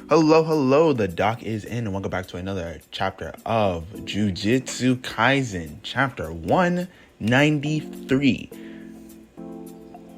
Hello, the doc is in, and welcome back to another chapter of JuJutsu Kaisen, chapter 193.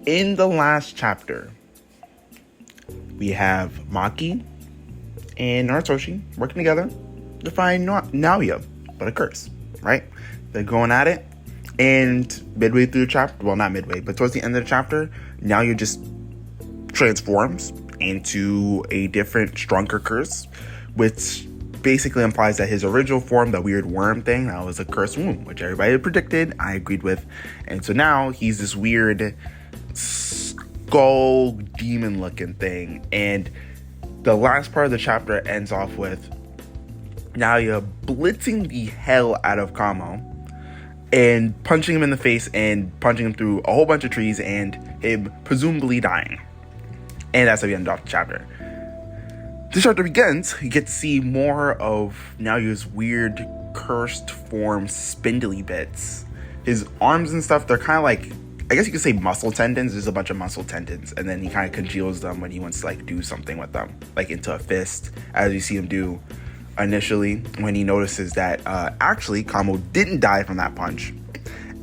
In the last chapter, we have Maki and Narutoshi working together to find Naoya, but a curse, right? They're going at it, and midway through the chapter, well, not midway, but towards the end of the chapter, Naoya just transforms into a different, stronger curse, which basically implies that his original form, the weird worm thing, that was a cursed womb, which everybody had predicted, I agreed with. And so now he's this weird skull demon looking thing. And the last part of the chapter ends off with Naoya blitzing the hell out of Kamo and punching him in the face and punching him through a whole bunch of trees and him presumably dying. And that's how we end off the chapter. This chapter begins, you get to see more of Naoya's weird, cursed form, spindly bits. His arms and stuff, they're kind of like, I guess you could say muscle tendons. There's a bunch of muscle tendons. And then he kind of congeals them when he wants to do something with them. Like into a fist, as you see him do initially when he notices that actually Kamo didn't die from that punch.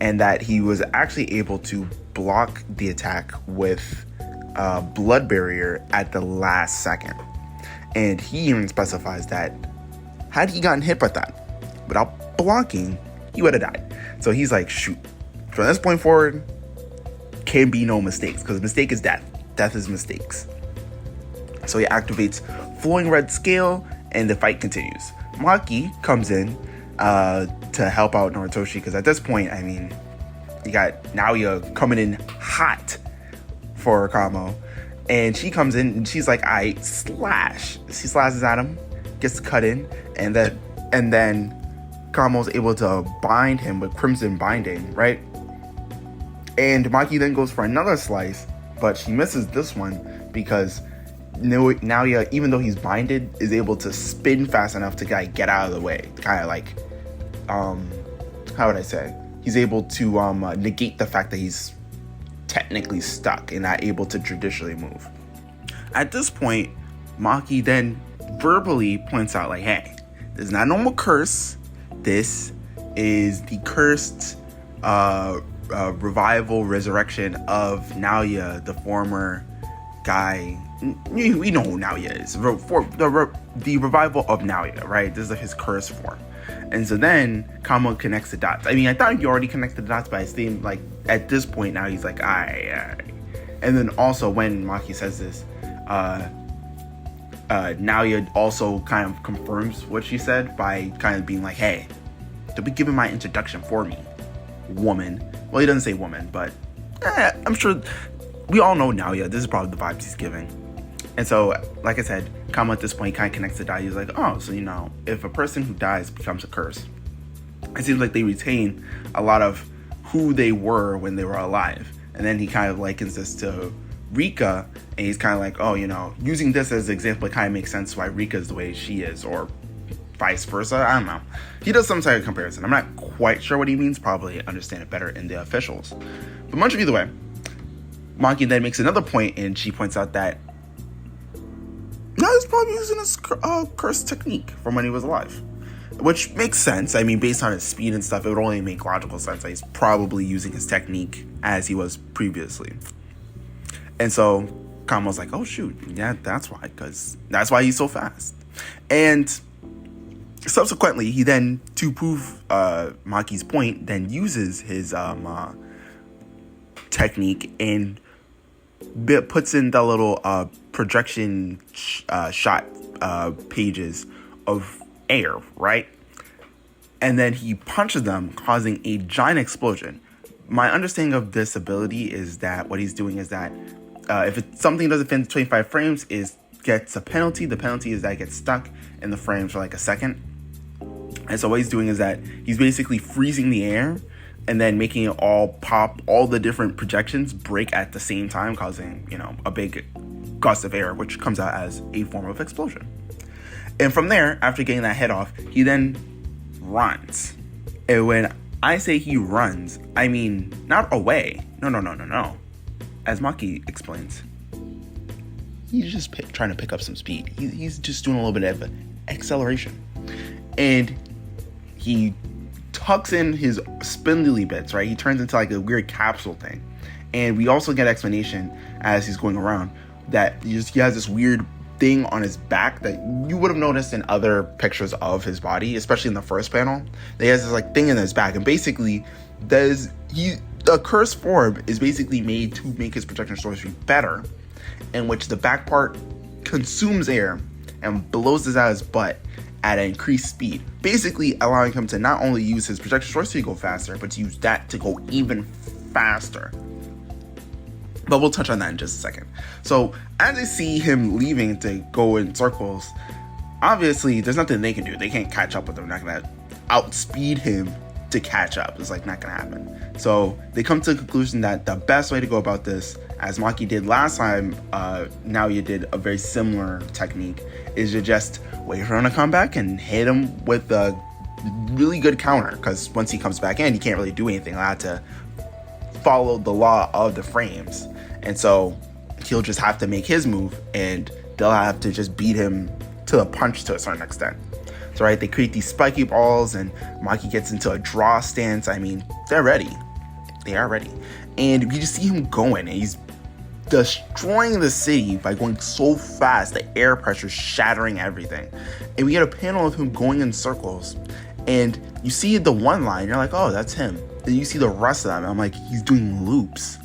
And that he was actually able to block the attack with blood barrier at the last second. And he even specifies that had he gotten hit by that without blocking, he would have died. So he's like, shoot, from this point forward can be no mistakes, because mistake is death is mistakes. So he activates flowing red scale and the fight continues. Maki comes in to help out Narutoshi, because at this point, I mean, you got Naoya coming in hot for Kamo, and she comes in and she's like, I slash. She slashes at him, gets cut in, and then Kamo's able to bind him with crimson binding, right? And Maki then goes for another slice, but she misses this one because Naoya, even though he's binded, is able to spin fast enough to get out of the way. Kind of like, how would I say? He's able to negate the fact that he's technically stuck and not able to traditionally move. At this point, Maki then verbally points out, like, hey, this is not a normal curse. This is the cursed revival, resurrection of Naoya, the former guy. We know who Naoya is. The revival of Naoya, right? This is his curse form. And so then Kamo connects the dots. I mean, I thought he already connected the dots, but I seemed like at this point now he's like, aye. And then also when Maki says this, Naoya also kind of confirms what she said by kind of being like, hey, don't be giving my introduction for me, woman. Well, he doesn't say woman, but I'm sure we all know Naoya. This is probably the vibes he's giving. And so, like I said, Kamo at this point kind of connects the dot. He's like, oh, so if a person who dies becomes a curse, it seems like they retain a lot of who they were when they were alive. And then he kind of likens this to Rika, and he's kind of like, oh, using this as an example, it kind of makes sense why Rika is the way she is, or vice versa. I don't know. He does some type of comparison. I'm not quite sure what he means. Probably understand it better in the officials. But much of either way, Maki then makes another point, and she points out that he's probably using a curse technique from when he was alive. Which makes sense. I mean, based on his speed and stuff, it would only make logical sense that he's probably using his technique as he was previously. And so Kamo's like, oh shoot, yeah, that's why, because that's why he's so fast. And subsequently, he then, to prove Maki's point, then uses his technique and puts in the little projection shot pages of air, right? And then he punches them, causing a giant explosion. My understanding of this ability is that what he's doing is that if something doesn't fit in 25 frames, gets a penalty. The penalty is that it gets stuck in the frames for like a second. And so what he's doing is that he's basically freezing the air and then making it all pop, all the different projections break at the same time, causing, a big gust of air, which comes out as a form of explosion. And from there, after getting that head off, he then runs. And when I say he runs, I mean not away. No. As Maki explains, he's just trying to pick up some speed. He's just doing a little bit of acceleration. And he tucks in his spindly bits, right? He turns into like a weird capsule thing. And we also get explanation as he's going around that he has this weird thing on his back that you would have noticed in other pictures of his body, especially in the first panel. He has this like thing in his back, and basically the cursed form is basically made to make his projection sorcery better, in which the back part consumes air and blows this out his butt at an increased speed, basically allowing him to not only use his projection sorcery to go faster, but to use that to go even faster. But we'll touch on that in just a second. So as they see him leaving to go in circles, obviously there's nothing they can do. They can't catch up with him. They're not gonna outspeed him to catch up. It's like not gonna happen. So they come to the conclusion that the best way to go about this, as Maki did last time, Naoya did a very similar technique, is to just wait for him to come back and hit him with a really good counter. Because once he comes back in, he can't really do anything. I have to follow the law of the frames. And so he'll just have to make his move, and they'll have to just beat him to the punch to a certain extent. So, right, they create these spiky balls, and Maki gets into a draw stance. I mean, they're ready. They are ready. And you just see him going, and he's destroying the city by going so fast, the air pressure shattering everything. And we get a panel of him going in circles, and you see the one line, you're like, oh, that's him. Then you see the rest of them, I'm like, he's doing loops.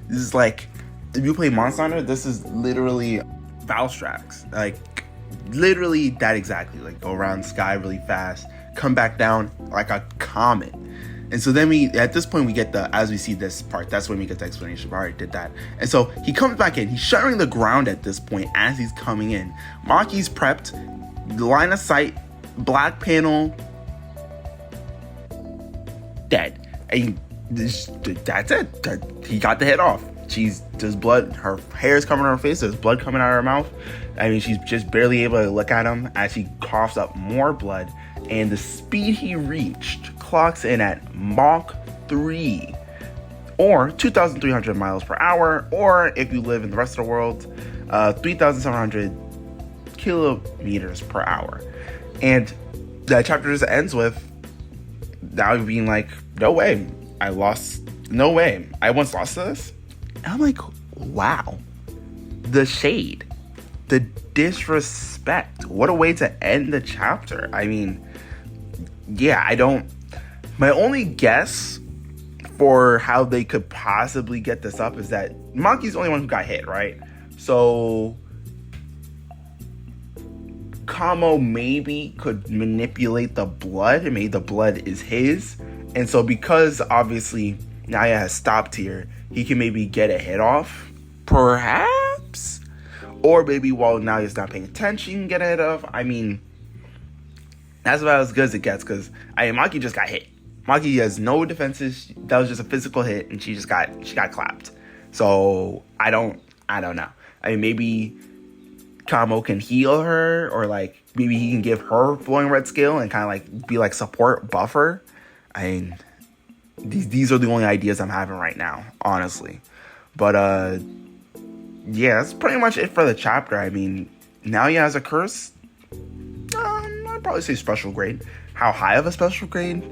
This is like, if you play Monster Hunter, this is literally Valstrax. Like, literally that exactly. Like, go around the sky really fast, come back down like a comet. And so then at this point, we get as we see this part, that's when we get the explanation. We already did that. And so he comes back in, he's shuttering the ground at this point as he's coming in. Maki's prepped, line of sight, black panel, dead. And that's it. He got the hit off. There's blood, her hair is covering her face, there's blood coming out of her mouth. I mean, she's just barely able to look at him as he coughs up more blood. And the speed he reached clocks in at Mach 3, or 2,300 miles per hour, or if you live in the rest of the world, 3,700 kilometers per hour. And that chapter just ends with now being like, no way, I once lost to this. And I'm like, wow, the shade, the disrespect, what a way to end the chapter. I mean, yeah, my only guess for how they could possibly get this up is that Maki's the only one who got hit, right? So Kamo maybe could manipulate the blood, and maybe the blood is his. And so because obviously Naoya has stopped here, he can maybe get a hit off, perhaps? Or maybe while Naoya's not paying attention, he can get a hit off. I mean, that's about as good as it gets, because Maki just got hit. Maki has no defenses. That was just a physical hit, and she got clapped. So I don't know. I mean, maybe Kamo can heal her, or like maybe he can give her flowing red scale and kind of like be like support buffer. I mean, these are the only ideas I'm having right now, honestly. But yeah, that's pretty much it for the chapter. I mean, Naoya has a curse. I'd probably say special grade. How high of a special grade?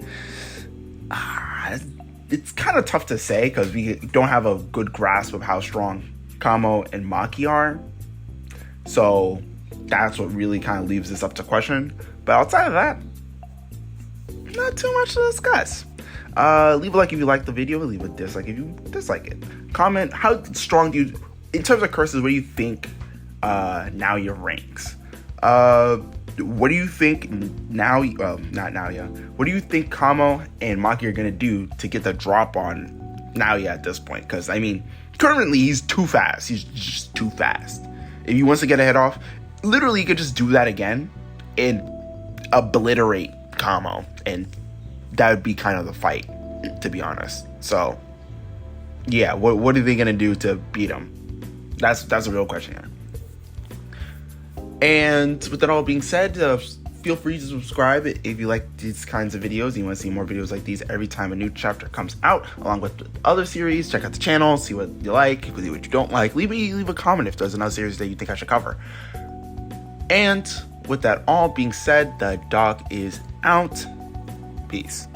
It's kind of tough to say because we don't have a good grasp of how strong Kamo and Maki are. So that's what really kind of leaves this up to question. But outside of that, not too much to discuss. Leave a like if you like the video. Leave a dislike if you dislike it. Comment how strong do you, in terms of curses, what do you think Naoya ranks? What do you think not Naoya? What do you think Kamo and Maki are gonna do to get the drop on Naoya at this point? Because I mean, currently he's too fast. He's just too fast. If he wants to get a head off, literally he could just do that again and obliterate Kamo, and that would be kind of the fight, to be honest. So yeah, what are they gonna do to beat him? That's a real question here. And with that all being said, feel free to subscribe if you like these kinds of videos and you want to see more videos like these every time a new chapter comes out, along with other series. Check out the channel, see what you like, see what you don't like. Leave a comment if there's another series that you think I should cover. And with that all being said, the dog is out. Peace.